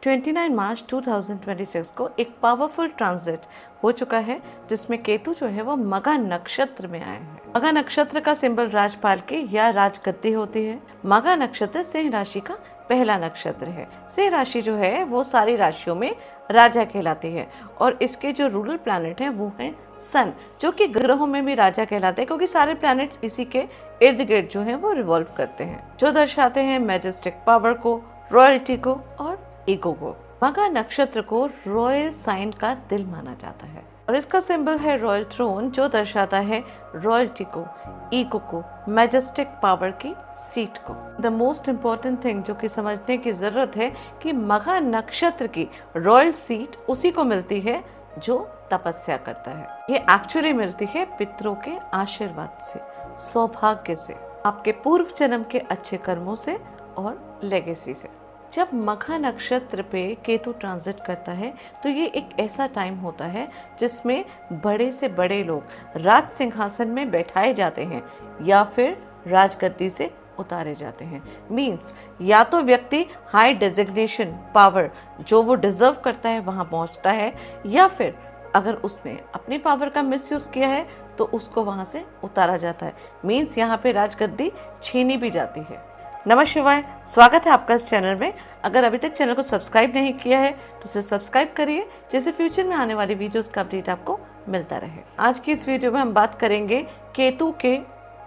29 मार्च 2026 को एक powerful transit हो चुका है जिसमें केतु जो है वो मघा नक्षत्र में आए हैं। मघा नक्षत्र का सिंबल राजपाल की या राजगद्दी होती है। मघा नक्षत्र सिंह राशि का पहला नक्षत्र है। सिंह राशि जो है वो सारी राशियों में राजा कहलाती है और इसके जो रूलर प्लैनेट हैं वो हैं सन, जो कि ग्रहों में भी राजा कहलाते हैं क्योंकि सारे प्लैनेट्स इसी के इर्द गिर्द जो है वो रिवॉल्व करते हैं, जो दर्शाते हैं मैजेस्टिक पावर को, रॉयल्टी को और ईगो को। मघा नक्षत्र को रॉयल साइन का दिल माना जाता है और इसका सिंबल है रॉयल थ्रोन, जो दर्शाता है रॉयल्टी को, ईगो को, मैजेस्टिक पावर की सीट को। द मोस्ट इम्पोर्टेंट थिंग जो कि समझने की जरूरत है कि मघा नक्षत्र की रॉयल सीट उसी को मिलती है जो तपस्या करता है। ये एक्चुअली मिलती है पितरों के आशीर्वाद से, सौभाग्य से, आपके पूर्व जन्म के अच्छे कर्मों से और लेगेसी से। जब मघा नक्षत्र पे केतु ट्रांजिट करता है तो ये एक ऐसा टाइम होता है जिसमें बड़े से बड़े लोग राज सिंहासन में बैठाए जाते हैं या फिर राजगद्दी से उतारे जाते हैं। मीन्स या तो व्यक्ति हाई डेजिग्नेशन पावर जो वो डिजर्व करता है वहाँ पहुँचता है, या फिर अगर उसने अपनी पावर का मिसयूज किया है तो उसको वहाँ से उतारा जाता है। मीन्स यहाँ पे राजगद्दी छीनी भी जाती है। नमः शिवाय, स्वागत है आपका इस चैनल में। अगर अभी तक चैनल को सब्सक्राइब नहीं किया है तो उसे सब्सक्राइब करिए, जिससे फ्यूचर में आने वाली वीडियोस का अपडेट आपको मिलता रहे। आज की इस वीडियो में हम बात करेंगे केतु के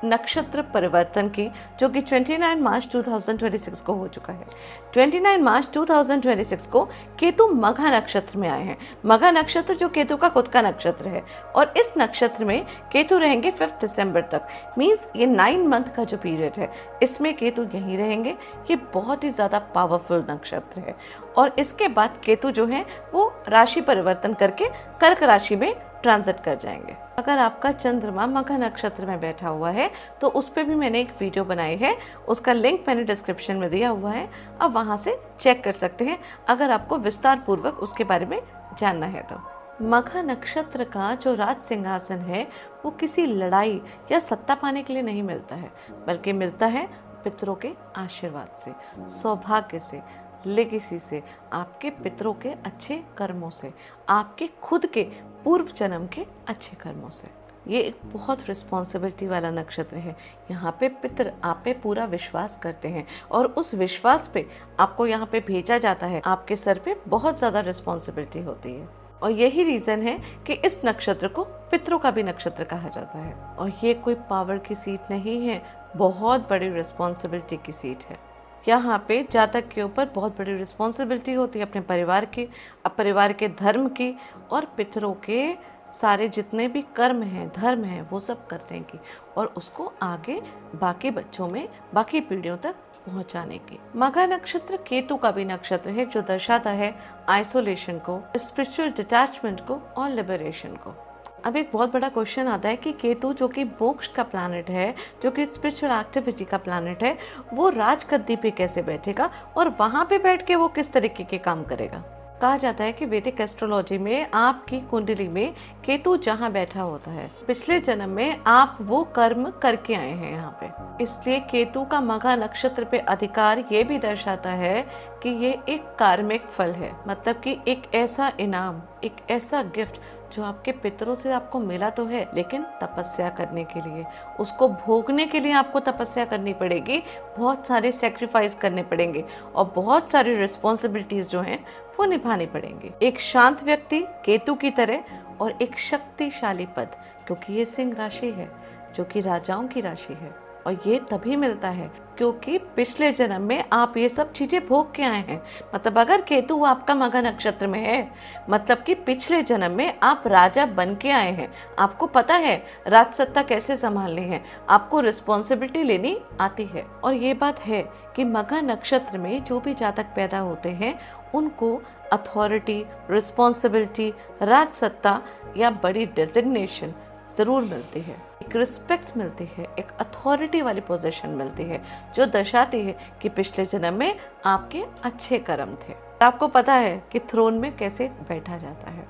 नक्षत्र परिवर्तन की, जो कि 29 मार्च 2026 को हो चुका है। 29 मार्च 2026 को केतु मघा नक्षत्र में आए हैं। मघा नक्षत्र जो केतु का खुद का नक्षत्र है और इस नक्षत्र में केतु रहेंगे 5 दिसंबर तक। मीन्स ये 9 मंथ का जो पीरियड है इसमें केतु यहीं रहेंगे। ये बहुत ही ज़्यादा पावरफुल नक्षत्र है और इसके बाद केतु जो है वो राशि परिवर्तन करके कर्क राशि में ट्रांजिट कर जाएंगे। अगर आपका चंद्रमा मघा नक्षत्र में बैठा हुआ है तो उस पर भी मैंने एक वीडियो बनाई है, उसका लिंक मैंने डिस्क्रिप्शन में दिया हुआ है, आप वहां से चेक कर सकते हैं अगर आपको विस्तार पूर्वक उसके बारे में जानना है तो। मघा नक्षत्र का जो राज सिंहासन है वो किसी लड़ाई या सत्ता पाने के लिए नहीं मिलता है, बल्कि मिलता है पितरों के आशीर्वाद से, सौभाग्य से, लेगेसी से, आपके पितरों के अच्छे कर्मों से, आपके खुद के पूर्व जन्म के अच्छे कर्मों से। ये एक बहुत रिस्पॉन्सिबिलिटी वाला नक्षत्र है। यहाँ पे पितर आप पे पूरा विश्वास करते हैं और उस विश्वास पे आपको यहाँ पे भेजा जाता है। आपके सर पे बहुत ज़्यादा रिस्पॉन्सिबिलिटी होती है और यही रीज़न है कि इस नक्षत्र को पितरों का भी नक्षत्र कहा जाता है। और ये कोई पावर की सीट नहीं है, बहुत बड़ी रिस्पॉन्सिबिलिटी की सीट है। यहाँ पे जातक के ऊपर बहुत बड़ी रिस्पॉन्सिबिलिटी होती है अपने परिवार की, परिवार के धर्म की और पितरों के सारे जितने भी कर्म हैं, धर्म हैं, वो सब करने की और उसको आगे बाकी बच्चों में, बाकी पीढ़ियों तक पहुंचाने की। मघा नक्षत्र केतु का भी नक्षत्र है जो दर्शाता है आइसोलेशन को, स्पिरिचुअल डिटैचमेंट को और लिबरेशन को। अब एक बहुत बड़ा क्वेश्चन आता है कि केतु जो कि मोक्ष का प्लैनेट है, जो कि स्पिरिचुअल एक्टिविटी का प्लैनेट है, वो राजगद्दी पे कैसे बैठेगा और वहां पे बैठ के वो किस तरीके के काम करेगा। कहा जाता है कि वैदिक एस्ट्रोलॉजी में आपकी कुंडली में केतु जहाँ बैठा होता है, पिछले जन्म में आप वो कर्म करके आए हैं यहाँ पे। इसलिए केतु का मघा नक्षत्र पे अधिकार ये भी दर्शाता है कि ये एक कार्मिक फल है, मतलब कि एक ऐसा इनाम, एक ऐसा गिफ्ट जो आपके पितरों से आपको मिला तो है, लेकिन तपस्या करने के लिए, उसको भोगने के लिए आपको तपस्या करनी पड़ेगी, बहुत सारे सेक्रीफाइस करने पड़ेंगे और बहुत सारी रिस्पॉन्सिबिलिटीज जो हैं वो निभानी पड़ेंगी। एक शांत व्यक्ति केतु की तरह और एक शक्तिशाली पद, क्योंकि ये सिंह राशि है जो कि राजाओं की राशि है, और ये तभी मिलता है क्योंकि पिछले जन्म में आप ये सब चीजें भोग के आए हैं। मतलब अगर केतु आपका मघा नक्षत्र में है, मतलब कि पिछले जन्म में आप राजा बन के आए हैं, आपको पता है राज सत्ता कैसे संभालनी है, आपको रिस्पॉन्सिबिलिटी लेनी आती है। और ये बात है कि मघा नक्षत्र में जो भी जातक पैदा होते हैं उनको अथॉरिटी, रिस्पॉन्सिबिलिटी, राज सत्ता या बड़ी डेजिग्नेशन ज़रूर मिलती है, एक रिस्पेक्ट मिलती है, एक अथॉरिटी वाली पोजीशन मिलती है जो दर्शाती है कि पिछले जन्म में आपके अच्छे कर्म थे। आपको पता है कि थ्रोन में कैसे बैठा जाता है।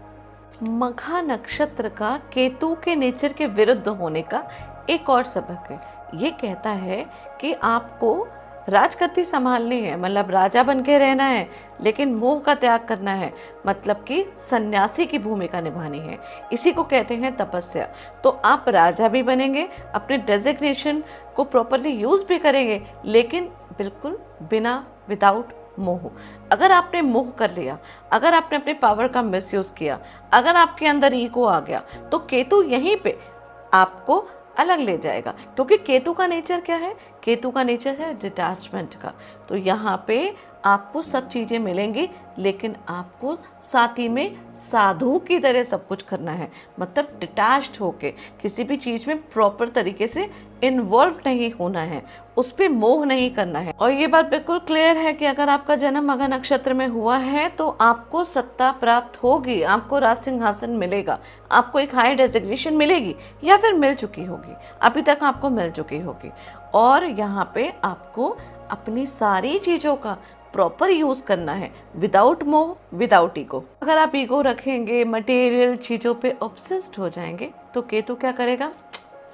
मघा नक्षत्र का केतु के नेचर के विरुद्ध होने का एक और सबक है। ये कहता है कि आपको राजगद्दी संभालनी है मतलब राजा बन के रहना है, लेकिन मोह का त्याग करना है, मतलब कि सन्यासी की भूमिका निभानी है। इसी को कहते हैं तपस्या। तो आप राजा भी बनेंगे, अपने डेजिग्नेशन को प्रॉपरली यूज भी करेंगे, लेकिन बिल्कुल बिना विदाउट मोह। अगर आपने मोह कर लिया, अगर आपने अपने पावर का मिसयूज किया, अगर आपके अंदर ईगो आ गया, तो केतु यहीं पे आपको अलग ले जाएगा। क्योंकि केतु का नेचर क्या है? केतु का नेचर है डिटैचमेंट का। तो यहाँ पे आपको सब चीज़ें मिलेंगी, लेकिन आपको साथ ही में साधु की तरह सब कुछ करना है, मतलब डिटैच्ड होके किसी भी चीज़ में प्रॉपर तरीके से इन्वॉल्व नहीं होना है, उस पर मोह नहीं करना है। और ये बात बिल्कुल क्लियर है कि अगर आपका जन्म मघा नक्षत्र में हुआ है तो आपको सत्ता प्राप्त होगी, आपको राज सिंहासन मिलेगा, आपको एक हाई डेजिग्नेशन मिलेगी या फिर मिल चुकी होगी, अभी तक आपको मिल चुकी होगी। और यहाँ पे आपको अपनी सारी चीज़ों का प्रॉपर यूज करना है, विदाउट मोह, विदाउट ईगो। अगर आप ईगो रखेंगे, मटेरियल चीज़ों पे ऑब्सेस्ड हो जाएंगे, तो केतु क्या करेगा?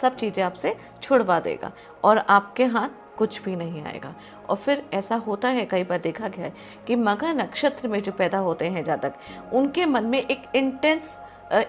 सब चीज़ें आपसे छुड़वा देगा और आपके हाथ कुछ भी नहीं आएगा। और फिर ऐसा होता है, कई बार देखा गया है कि मघा नक्षत्र में जो पैदा होते हैं जातक, उनके मन में एक इंटेंस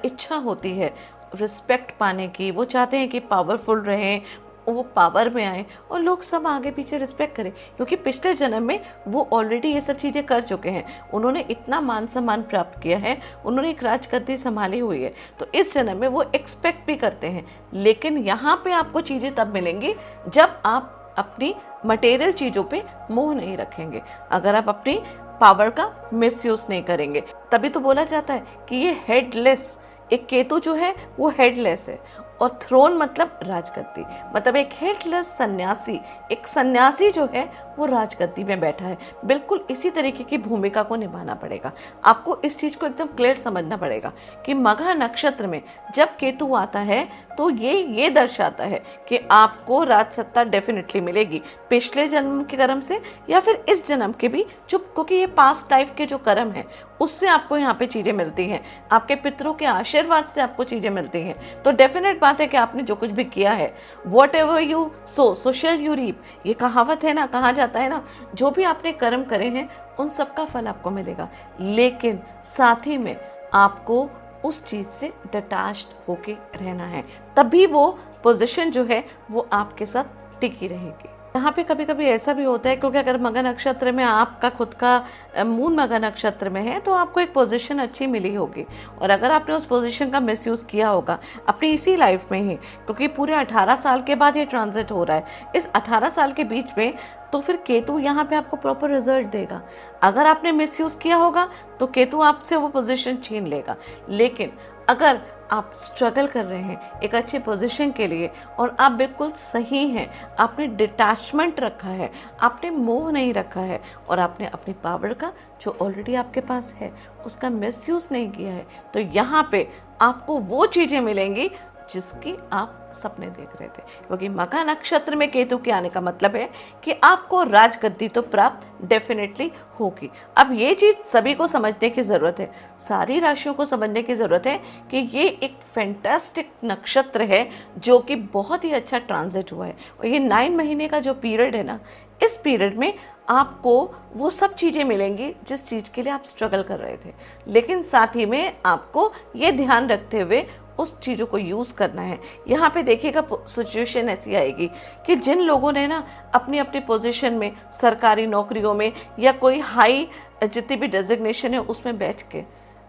इच्छा होती है रिस्पेक्ट पाने की। वो चाहते हैं कि पावरफुल रहें, वो पावर में आए और लोग सब आगे पीछे रिस्पेक्ट करें, क्योंकि पिछले जन्म में वो ऑलरेडी ये सब चीज़ें कर चुके हैं। उन्होंने इतना मान सम्मान प्राप्त किया है, उन्होंने एक राजगद्दी संभाली हुई है, तो इस जन्म में वो एक्सपेक्ट भी करते हैं। लेकिन यहाँ पे आपको चीज़ें तब मिलेंगी जब आप अपनी मटेरियल चीज़ों पे मोह नहीं रखेंगे, अगर आप अपनी पावर का मिसयूज नहीं करेंगे। तभी तो बोला जाता है कि ये हेडलेस, एक केतु जो है वो हेडलेस है, और थ्रोन मतलब राजगद्दी, मतलब एक हेडलेस सन्यासी, एक सन्यासी जो है वो राजगद्दी में बैठा है। बिल्कुल इसी तरीके की भूमिका को निभाना पड़ेगा। आपको इस चीज़ को एकदम क्लियर समझना पड़ेगा कि मघा नक्षत्र में जब केतु आता है तो ये दर्शाता है कि आपको राज सत्ता डेफिनेटली मिलेगी, पिछले जन्म के कर्म से या फिर इस जन्म के भी, चुप, क्योंकि ये पास्ट लाइफ के जो कर्म है उससे आपको यहाँ पे चीज़ें मिलती हैं, आपके पितरों के आशीर्वाद से आपको चीज़ें मिलती हैं। तो डेफिनेट बात है कि आपने जो कुछ भी किया है, whatever you sow shall you reap, ये कहावत है ना, कहा जाता है ना, जो भी आपने कर्म करे हैं उन सब का फल आपको मिलेगा। लेकिन साथ ही में आपको उस चीज़ से डिटैच्ड होके रहना है, तभी वो पोजीशन जो है वो आपके साथ टिकी रहेगी। यहाँ पे कभी कभी ऐसा भी होता है, क्योंकि अगर मघा नक्षत्र में आपका खुद का मून मघा नक्षत्र में है तो आपको एक पोजीशन अच्छी मिली होगी, और अगर आपने उस पोजीशन का मिसयूज़ किया होगा अपनी इसी लाइफ में ही, क्योंकि पूरे 18 साल के बाद ये ट्रांजिट हो रहा है, इस 18 साल के बीच में, तो फिर केतु यहाँ पे आपको प्रॉपर रिजल्ट देगा। अगर आपने मिसयूज़ किया होगा तो केतु आपसे वो पोजीशन छीन लेगा। लेकिन अगर आप स्ट्रगल कर रहे हैं एक अच्छे पोजीशन के लिए और आप बिल्कुल सही हैं, आपने डिटैचमेंट रखा है, आपने मोह नहीं रखा है, और आपने अपनी पावर का जो ऑलरेडी आपके पास है उसका मिसयूज़ नहीं किया है, तो यहाँ पे आपको वो चीज़ें मिलेंगी जिसकी आप सपने देख रहे थे। क्योंकि मघा नक्षत्र में केतु के आने का मतलब है कि आपको राजगद्दी तो प्राप्त डेफिनेटली होगी। अब ये चीज़ सभी को समझने की ज़रूरत है, सारी राशियों को समझने की ज़रूरत है कि ये एक फैंटास्टिक नक्षत्र है जो कि बहुत ही अच्छा ट्रांजिट हुआ है। और ये 9 महीने का जो पीरियड है ना, इस पीरियड में आपको वो सब चीज़ें मिलेंगी जिस चीज़ के लिए आप स्ट्रगल कर रहे थे, लेकिन साथ ही में आपको ये ध्यान रखते हुए उस चीज़ों को यूज़ करना है। यहाँ पे देखिएगा सिचुएशन ऐसी आएगी कि जिन लोगों ने ना अपनी अपनी पोजीशन में, सरकारी नौकरियों में या कोई हाई जितनी भी डेजिग्नेशन है उसमें बैठ के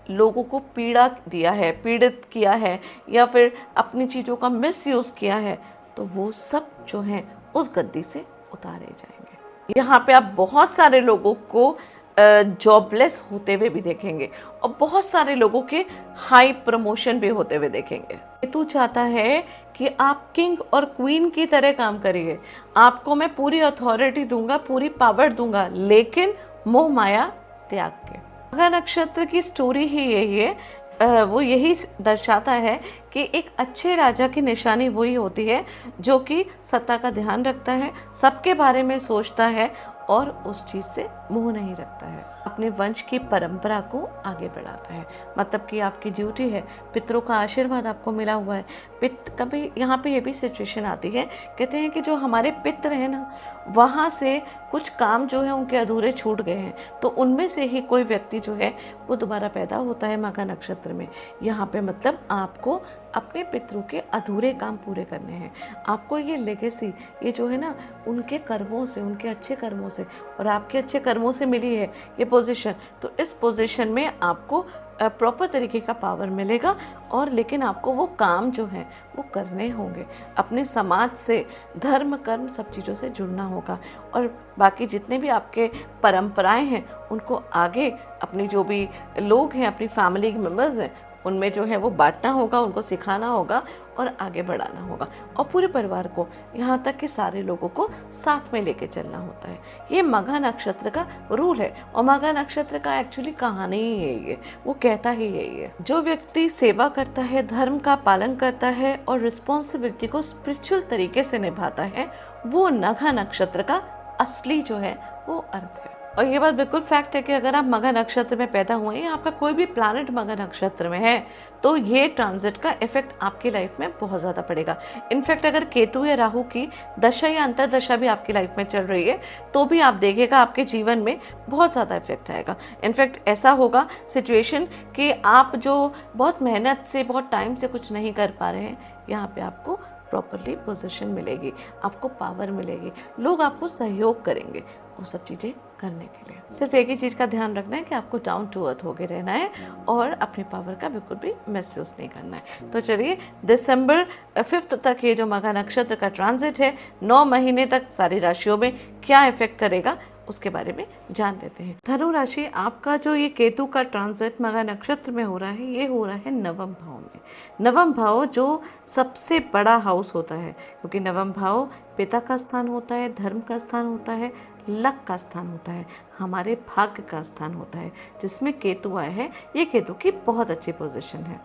लोगों को पीड़ा दिया है, पीड़ित किया है, या फिर अपनी चीज़ों का मिसयूज़ किया है, तो वो सब जो हैं उस गद्दी से उतारे जाएंगे। यहाँ पे आप बहुत सारे लोगों को जॉबलेस होते हुए भी देखेंगे और बहुत सारे लोगों के हाई प्रमोशन भी होते हुए देखेंगे। केतु चाहता है कि आप किंग और क्वीन की तरह काम करिए, आपको मैं पूरी अथॉरिटी दूंगा, पूरी पावर दूंगा, लेकिन मोह माया त्याग के। मघा नक्षत्र की स्टोरी ही यही है, वो यही दर्शाता है कि एक अच्छे राजा की निशानी वही होती है जो कि सत्ता का ध्यान रखता है, सबके बारे में सोचता है और उस चीज़ से मोह नहीं रखता है। अपने वंश की परंपरा को आगे बढ़ाता है। मतलब कि आपकी ड्यूटी है, पितरों का आशीर्वाद आपको मिला हुआ है। पित कभी यहाँ पे ये भी सिचुएशन आती है, कहते हैं कि जो हमारे पितर हैं ना, वहाँ से कुछ काम जो है उनके अधूरे छूट गए हैं, तो उनमें से ही कोई व्यक्ति जो है वो दोबारा पैदा होता है मघा नक्षत्र में। यहाँ पे मतलब आपको अपने पितरों के अधूरे काम पूरे करने हैं। आपको ये लेगेसी, ये जो है ना, उनके कर्मों से, उनके अच्छे कर्मों से और आपके अच्छे कर्मों से मिली है ये पोजीशन। तो इस पोजीशन में आपको प्रॉपर तरीके का पावर मिलेगा, और लेकिन आपको वो काम जो है वो करने होंगे। अपने समाज से, धर्म कर्म सब चीज़ों से जुड़ना होगा, और बाकी जितने भी आपके परंपराएं हैं उनको आगे, अपनी जो भी लोग हैं, अपनी फैमिली के मेम्बर्स हैं, उनमें जो है वो बांटना होगा, उनको सिखाना होगा और आगे बढ़ाना होगा, और पूरे परिवार को, यहाँ तक कि सारे लोगों को साथ में लेके चलना होता है। ये मघा नक्षत्र का रूल है, और मघा नक्षत्र का एक्चुअली कहानी ही यही है, वो कहता ही यही है। जो व्यक्ति सेवा करता है, धर्म का पालन करता है और रिस्पॉन्सिबिलिटी को स्पिरिचुअल तरीके से निभाता है, वो मघा नक्षत्र का असली जो है वो अर्थ है। और ये बात बिल्कुल फैक्ट है कि अगर आप मघा नक्षत्र में पैदा हुए हैं, आपका कोई भी प्लैनेट मघा नक्षत्र में है, तो ये ट्रांजिट का इफेक्ट आपकी लाइफ में बहुत ज़्यादा पड़ेगा। इनफैक्ट अगर केतु या राहु की दशा या अंतरदशा भी आपकी लाइफ में चल रही है, तो भी आप देखिएगा आपके जीवन में बहुत ज़्यादा इफेक्ट आएगा। इनफैक्ट ऐसा होगा सिचुएशन कि आप जो बहुत मेहनत से, बहुत टाइम से कुछ नहीं कर पा रहे हैं, यहाँ पे आपको प्रॉपरली पोजीशन मिलेगी, आपको पावर मिलेगी, लोग आपको सहयोग करेंगे वो सब चीज़ें करने के लिए। सिर्फ एक ही चीज़ का ध्यान रखना है कि आपको डाउन टू अर्थ होके रहना है और अपने पावर का बिल्कुल भी महसूस नहीं करना है। तो चलिए, दिसंबर 5 तक ये जो मघा नक्षत्र का ट्रांजिट है, 9 महीने तक सारी राशियों में क्या इफेक्ट करेगा उसके बारे में जान लेते हैं। धनु राशि, आपका जो ये केतु का ट्रांजिट मघा नक्षत्र में हो रहा है, ये हो रहा है नवम भाव में। नवम भाव जो सबसे बड़ा हाउस होता है, क्योंकि नवम भाव पिता का स्थान होता है, धर्म का स्थान होता है, लक का स्थान होता है, हमारे भाग्य का स्थान होता है, जिसमें केतु आया है। ये केतु की बहुत अच्छी पोजीशन है।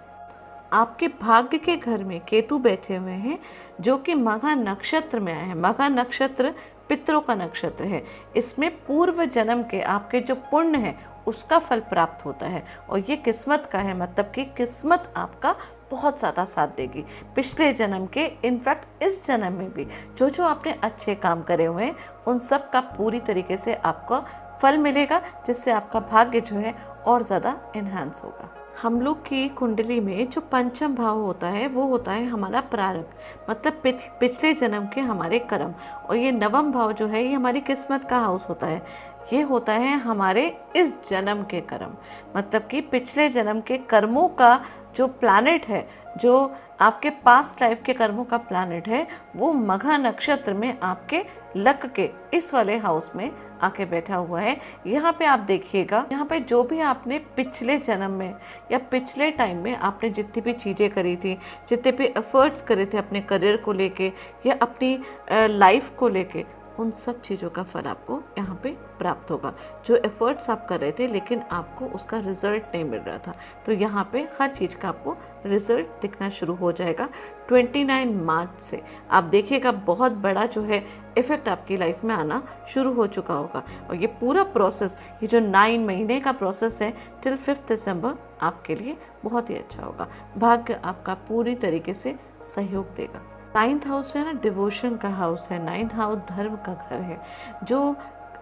आपके भाग्य के घर में केतु बैठे हुए हैं, जो कि मघा नक्षत्र में आए हैं। मघा नक्षत्र पितरों का नक्षत्र है। इसमें पूर्व जन्म के आपके जो पुण्य है उसका फल प्राप्त होता है, और ये किस्मत का है, मतलब कि किस्मत आपका बहुत ज़्यादा साथ देगी। पिछले जन्म के, इनफैक्ट इस जन्म में भी जो जो आपने अच्छे काम करे हुए हैं, उन सब का पूरी तरीके से आपको फल मिलेगा, जिससे आपका भाग्य जो है और ज़्यादा इन्हांस होगा। हम लोग की कुंडली में जो पंचम भाव होता है वो होता है हमारा प्रारब्ध, मतलब पिछले जन्म के हमारे कर्म, और ये नवम भाव जो है ये हमारी किस्मत का हाउस होता है। ये होता है हमारे इस जन्म के कर्म, मतलब कि पिछले जन्म के कर्मों का जो प्लैनेट है, जो आपके पास्ट लाइफ के कर्मों का प्लैनेट है, वो मघा नक्षत्र में आपके लक के इस वाले हाउस में आके बैठा हुआ है। यहाँ पे आप देखिएगा, यहाँ पे जो भी आपने पिछले जन्म में या पिछले टाइम में आपने जितनी भी चीज़ें करी थी, जितने भी एफर्ट्स करे थे अपने करियर को लेके या अपनी लाइफ को लेके, उन सब चीज़ों का फल आपको यहाँ पे प्राप्त होगा। जो एफर्ट्स आप कर रहे थे लेकिन आपको उसका रिजल्ट नहीं मिल रहा था, तो यहाँ पे हर चीज़ का आपको रिजल्ट दिखना शुरू हो जाएगा। 29 मार्च से आप देखिएगा बहुत बड़ा जो है इफेक्ट आपकी लाइफ में आना शुरू हो चुका होगा, और ये पूरा प्रोसेस, ये जो 9 महीने का प्रोसेस है टिल 5 दिसंबर आपके लिए बहुत ही अच्छा होगा। भाग्य आपका पूरी तरीके से सहयोग देगा। 9th हाउस है ना, डिवोशन का हाउस है। 9th हाउस धर्म का घर है। जो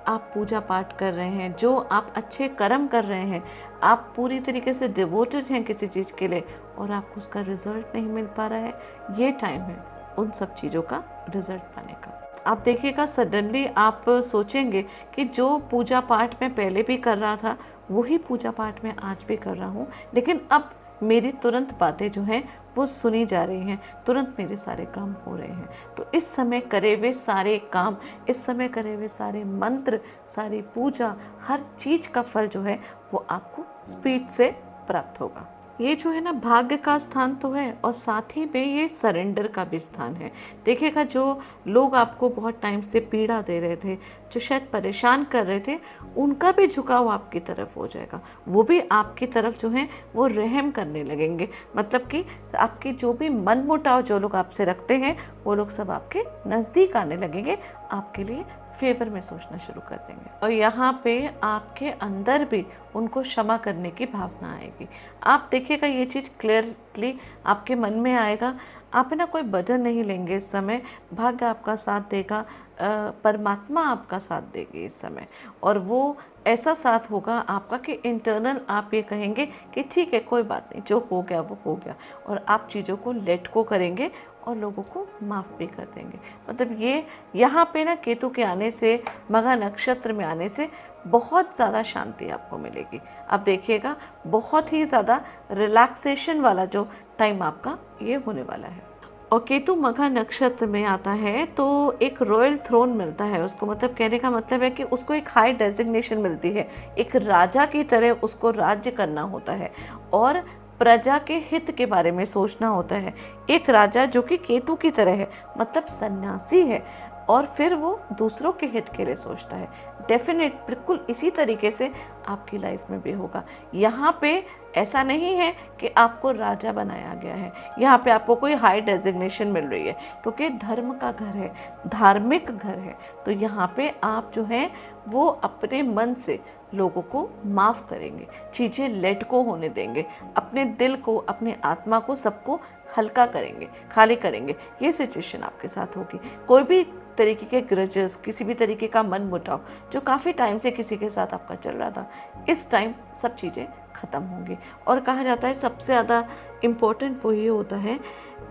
आप पूजा पाठ कर रहे हैं, जो आप अच्छे कर्म कर रहे हैं, आप पूरी तरीके से डिवोटेड हैं किसी चीज़ के लिए और आपको उसका रिजल्ट नहीं मिल पा रहा है, ये टाइम है उन सब चीज़ों का रिजल्ट पाने का। आप देखिएगा सडनली आप सोचेंगे कि जो पूजा पाठ में पहले भी कर रहा था वही पूजा पाठ में आज भी कर रहा हूँ, लेकिन अब मेरी तुरंत बातें जो हैं वो सुनी जा रही हैं, तुरंत मेरे सारे काम हो रहे हैं। तो इस समय करे हुए सारे काम, इस समय करे हुए सारे मंत्र, सारी पूजा, हर चीज़ का फल जो है वो आपको स्पीड से प्राप्त होगा। ये जो है ना भाग्य का स्थान तो है, और साथ ही में ये सरेंडर का भी स्थान है। देखिएगा जो लोग आपको बहुत टाइम से पीड़ा दे रहे थे, जो शायद परेशान कर रहे थे, उनका भी झुकाव आपकी तरफ हो जाएगा। वो भी आपकी तरफ जो है वो रहम करने लगेंगे, मतलब कि आपकी जो भी मन मुटाव जो लोग आपसे रखते हैं वो लोग सब आपके नज़दीक आने लगेंगे, आपके लिए फेवर में सोचना शुरू कर देंगे। और यहाँ पे आपके अंदर भी उनको क्षमा करने की भावना आएगी। आप देखिएगा ये चीज़ क्लियरली आपके मन में आएगा। आप ना कोई बर्डन नहीं लेंगे इस समय, भाग्य आपका साथ देगा, परमात्मा आपका साथ देगी इस समय। और वो ऐसा साथ होगा आपका कि इंटरनल आप ये कहेंगे कि ठीक है, कोई बात नहीं, जो हो गया वो हो गया। और आप चीज़ों को लेट को करेंगे और लोगों को माफ़ भी कर देंगे। मतलब ये यहाँ पे ना केतु के आने से, मघा नक्षत्र में आने से बहुत ज़्यादा शांति आपको मिलेगी। आप देखिएगा बहुत ही ज़्यादा रिलैक्सेशन वाला जो टाइम आपका ये होने वाला है। और केतु मघा नक्षत्र में आता है तो एक रॉयल थ्रोन मिलता है उसको। मतलब कहने का मतलब है कि उसको एक हाई डेजिग्नेशन मिलती है, एक राजा की तरह उसको राज्य करना होता है और प्रजा के हित के बारे में सोचना होता है। एक राजा जो कि केतु की तरह है, मतलब सन्यासी है, और फिर वो दूसरों के हित के लिए सोचता है। डेफिनेट बिल्कुल इसी तरीके से आपकी लाइफ में भी होगा। यहाँ पे ऐसा नहीं है कि आपको राजा बनाया गया है, यहाँ पे आपको कोई हाई डेजिग्नेशन मिल रही है, क्योंकि धर्म का घर है, धार्मिक घर है। तो यहाँ पे आप जो है वो अपने मन से लोगों को माफ़ करेंगे, चीज़ें लेट को होने देंगे, अपने दिल को, अपने आत्मा को, सबको हल्का करेंगे, खाली करेंगे। ये सिचुएशन आपके साथ होगी। कोई भी तरीके के ग्रजेस, किसी भी तरीके का मन मुटाव जो काफ़ी टाइम से किसी के साथ आपका चल रहा था, इस टाइम सब चीज़ें ख़त्म होंगी। और कहा जाता है सबसे ज़्यादा इम्पोर्टेंट वो ये होता है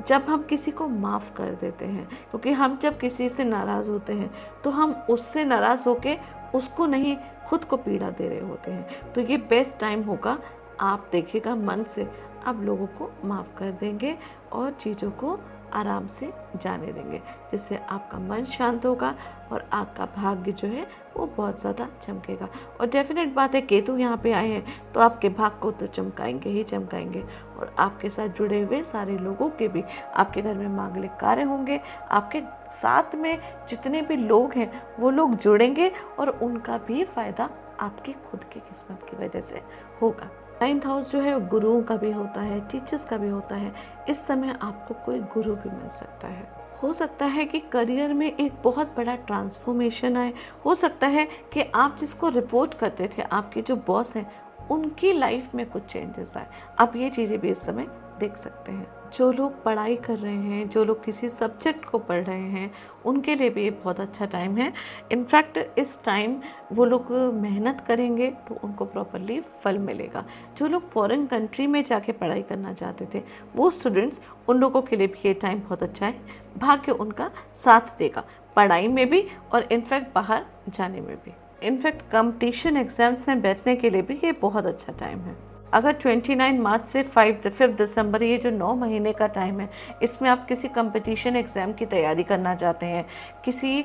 जब हम किसी को माफ़ कर देते हैं, क्योंकि हम जब किसी से नाराज़ होते हैं तो हम उससे नाराज़ होके उसको नहीं, खुद को पीड़ा दे रहे होते हैं। तो ये बेस्ट टाइम होगा, आप देखिएगा मन से आप लोगों को माफ़ कर देंगे और चीज़ों को आराम से जाने देंगे, जिससे आपका मन शांत होगा और आपका भाग्य जो है वो बहुत ज़्यादा चमकेगा। और डेफिनेट बात है, केतु यहाँ पे आए हैं तो आपके भाग्य को तो चमकाएंगे ही चमकाएंगे। और आपके साथ जुड़े हुए सारे लोगों के भी आपके घर में मांगलिक कार्य होंगे। आपके साथ में जितने भी लोग हैं वो लोग जुड़ेंगे और उनका भी फ़ायदा आपकी खुद की किस्मत की वजह से होगा। 9th हाउस जो है गुरुओं का भी होता है, टीचर्स का भी होता है। इस समय आपको कोई गुरु भी मिल सकता है। हो सकता है कि करियर में एक बहुत बड़ा ट्रांसफॉर्मेशन आए। हो सकता है कि आप जिसको रिपोर्ट करते थे, आपके जो बॉस हैं, उनकी लाइफ में कुछ चेंजेस आए। आप ये चीज़ें भी इस समय देख सकते हैं। जो लोग पढ़ाई कर रहे हैं, जो लोग किसी सब्जेक्ट को पढ़ रहे हैं, उनके लिए भी ये बहुत अच्छा टाइम है। इनफैक्ट इस टाइम वो लोग मेहनत करेंगे तो उनको प्रॉपरली फल मिलेगा। जो लोग फॉरेन कंट्री में जाके पढ़ाई करना चाहते थे, वो स्टूडेंट्स, उन लोगों के लिए भी ये टाइम बहुत अच्छा है। भाग्य उनका साथ देगा, पढ़ाई में भी और इनफैक्ट बाहर जाने में भी। इनफैक्ट कंपटीशन एग्जाम्स में बैठने के लिए भी ये बहुत अच्छा टाइम है। अगर 29 मार्च से 5 दिसंबर, ये जो 9 महीने का टाइम है, इसमें आप किसी कंपटीशन एग्ज़ाम की तैयारी करना चाहते हैं, किसी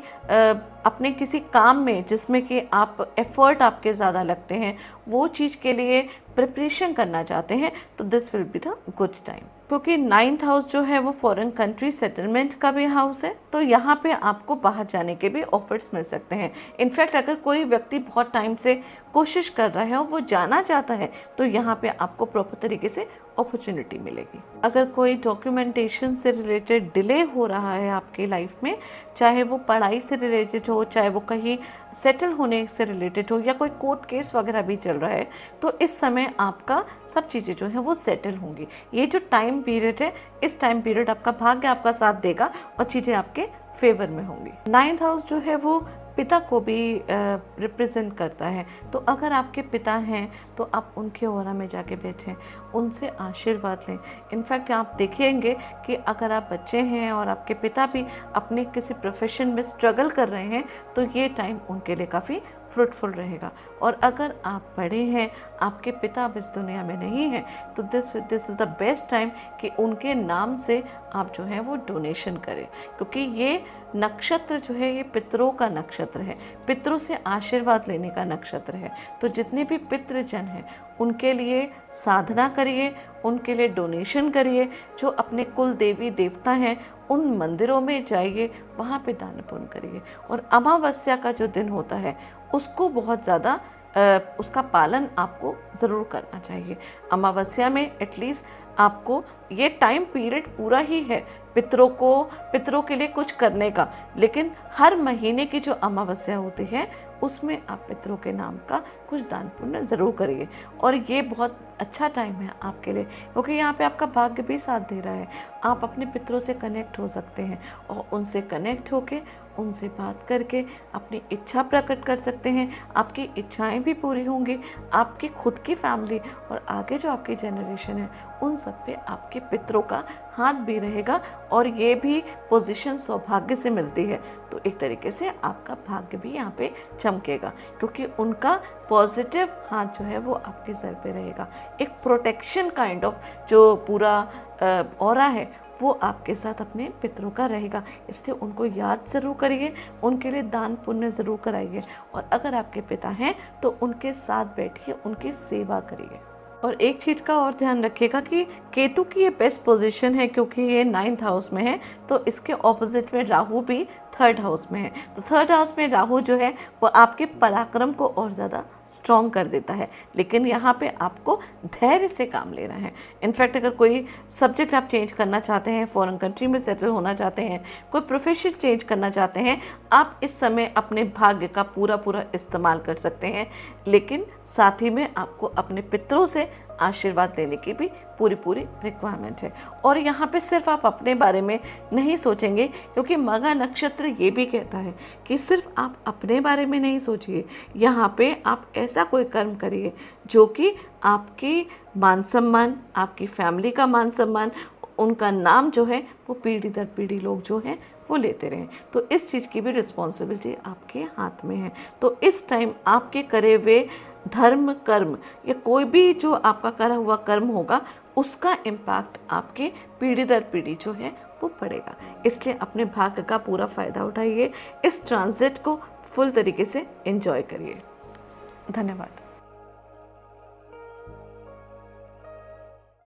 अपने किसी काम में जिसमें कि आप एफ़र्ट आपके ज़्यादा लगते हैं, वो चीज़ के लिए प्रिपरेशन करना चाहते हैं, तो this will be the good time. क्योंकि 9th हाउस जो है वो फॉरेन कंट्री सेटलमेंट का भी हाउस है, तो यहाँ पे आपको बाहर जाने के भी ऑफर्स मिल सकते हैं। इनफैक्ट अगर कोई व्यक्ति बहुत टाइम से कोशिश कर रहा है और वो जाना चाहता है, तो यहाँ पे आपको प्रॉपर तरीके से अपॉर्चुनिटी मिलेगी। अगर कोई डॉक्यूमेंटेशन से रिलेटेड डिले हो रहा है आपकी लाइफ में, चाहे वो पढ़ाई से रिलेटेड हो, चाहे वो कहीं सेटल होने से रिलेटेड हो, या कोई कोर्ट केस वगैरह भी चल रहा है, तो इस समय आपका सब चीज़ें जो हैं वो सेटल होंगी। ये जो टाइम पीरियड है, इस टाइम पीरियड आपका भाग्य आपका साथ देगा और चीज़ें आपके फेवर में होंगी। 9th हाउस जो है वो पिता को भी रिप्रेजेंट करता है। तो अगर आपके पिता हैं तो आप उनके ऑरा में जाके बैठें, उनसे आशीर्वाद लें। इनफैक्ट आप देखेंगे कि अगर आप बच्चे हैं और आपके पिता भी अपने किसी प्रोफेशन में स्ट्रगल कर रहे हैं, तो ये टाइम उनके लिए काफ़ी फ्रूटफुल रहेगा। और अगर आप बड़े हैं, आपके पिता अब इस दुनिया में नहीं हैं, तो this is the best time कि उनके नाम से आप जो है वो डोनेशन करें, क्योंकि ये नक्षत्र जो है ये पितरों का नक्षत्र है, पितरों से आशीर्वाद लेने का नक्षत्र है। तो जितने भी पितृजन हैं उनके लिए साधना करिए, उनके लिए डोनेशन करिए। जो अपने कुल देवी देवता हैं उन मंदिरों में जाइए, वहाँ पे दान पुण्य करिए। और अमावस्या का जो दिन होता है उसको बहुत ज़्यादा उसका पालन आपको ज़रूर करना चाहिए। अमावस्या में एटलीस्ट आपको ये टाइम पीरियड पूरा ही है पितरों के लिए कुछ करने का, लेकिन हर महीने की जो अमावस्या होती है उसमें आप पितरों के नाम का कुछ दान पुण्य ज़रूर करिए। और ये बहुत अच्छा टाइम है आपके लिए, क्योंकि यहाँ पे आपका भाग्य भी साथ दे रहा है। आप अपने पितरों से कनेक्ट हो सकते हैं और उनसे कनेक्ट होके उनसे बात करके अपनी इच्छा प्रकट कर सकते हैं। आपकी इच्छाएं भी पूरी होंगी, आपकी खुद की फैमिली और आगे जो आपकी जनरेशन है उन सब पे आपके पितरों का हाथ भी रहेगा। और ये भी पोजीशन सौभाग्य से मिलती है, तो एक तरीके से आपका भाग्य भी यहाँ पे चमकेगा, क्योंकि उनका पॉजिटिव हाथ जो है वो आपके सर पे रहेगा। एक प्रोटेक्शन काइंड ऑफ जो पूरा ऑरा है वो आपके साथ अपने पितरों का रहेगा। इसलिए उनको याद ज़रूर करिए, उनके लिए दान पुण्य ज़रूर कराइए, और अगर आपके पिता हैं तो उनके साथ बैठिए, उनकी सेवा करिए। और एक चीज़ का और ध्यान रखिएगा कि केतु की ये बेस्ट पोजीशन है, क्योंकि ये 9th हाउस में है, तो इसके ऑपोजिट में राहु भी 3rd हाउस में है। तो 3rd हाउस में राहु जो है वो आपके पराक्रम को और ज़्यादा स्ट्रॉन्ग कर देता है, लेकिन यहाँ पे आपको धैर्य से काम लेना है। इनफैक्ट अगर कोई सब्जेक्ट आप चेंज करना चाहते हैं, फॉरेन कंट्री में सेटल होना चाहते हैं, कोई प्रोफेशन चेंज करना चाहते हैं, आप इस समय अपने भाग्य का पूरा इस्तेमाल कर सकते हैं। लेकिन साथ ही में आपको अपने पितरों से आशीर्वाद लेने की भी पूरी रिक्वायरमेंट है। और यहाँ पे सिर्फ आप अपने बारे में नहीं सोचेंगे, क्योंकि मघा नक्षत्र ये भी कहता है कि सिर्फ आप अपने बारे में नहीं सोचिए, यहाँ पे आप ऐसा कोई कर्म करिए जो कि आपकी मान सम्मान, आपकी फैमिली का मान सम्मान, उनका नाम जो है वो पीढ़ी दर पीढ़ी लोग जो हैं वो लेते रहें। तो इस चीज़ की भी रिस्पॉन्सिबिलिटी आपके हाथ में है। तो इस टाइम आपके करे हुए धर्म कर्म या कोई भी जो आपका करा हुआ कर्म होगा उसका इम्पैक्ट आपके पीढ़ी दर पीढ़ी जो है वो पड़ेगा। इसलिए अपने भाग्य का पूरा फ़ायदा उठाइए, इस ट्रांजिट को फुल तरीके से एंजॉय करिए। धन्यवाद।